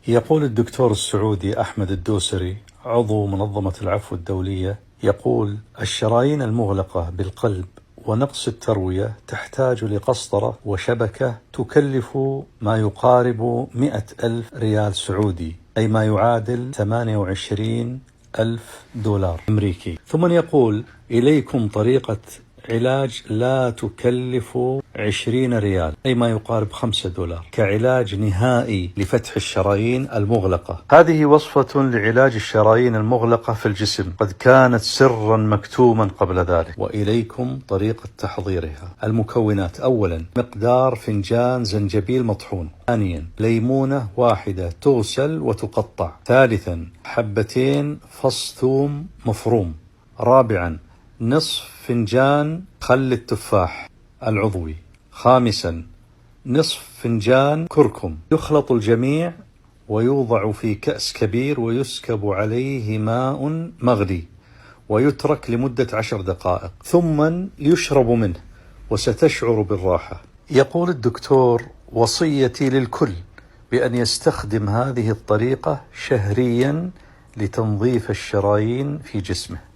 يقول الدكتور السعودي أحمد الدوسري عضو منظمة العفو الدولية، يقول: الشرايين المغلقة بالقلب ونقص التروية تحتاج لقسطرة وشبكة تكلف ما يقارب 100,000 ريال سعودي، أي ما يعادل 28,000 دولار أمريكي. ثم يقول: إليكم طريقة علاج لا تكلف 20 ريال، أي ما يقارب 5 دولار، كعلاج نهائي لفتح الشرايين المغلقة. هذه وصفة لعلاج الشرايين المغلقة في الجسم قد كانت سرا مكتوما قبل ذلك، وإليكم طريقة تحضيرها. المكونات: أولا، مقدار فنجان زنجبيل مطحون. ثانيا، ليمونة واحدة تغسل وتقطع. ثالثا، حبتين فص ثوم مفروم. رابعا، نصف فنجان خل التفاح العضوي. خامسا، نصف فنجان كركم. يخلط الجميع ويوضع في كأس كبير ويسكب عليه ماء مغلي ويترك لمدة 10 دقائق، ثم يشرب منه وستشعر بالراحة. يقول الدكتور: وصيتي للكل بأن يستخدم هذه الطريقة شهريا لتنظيف الشرايين في جسمه.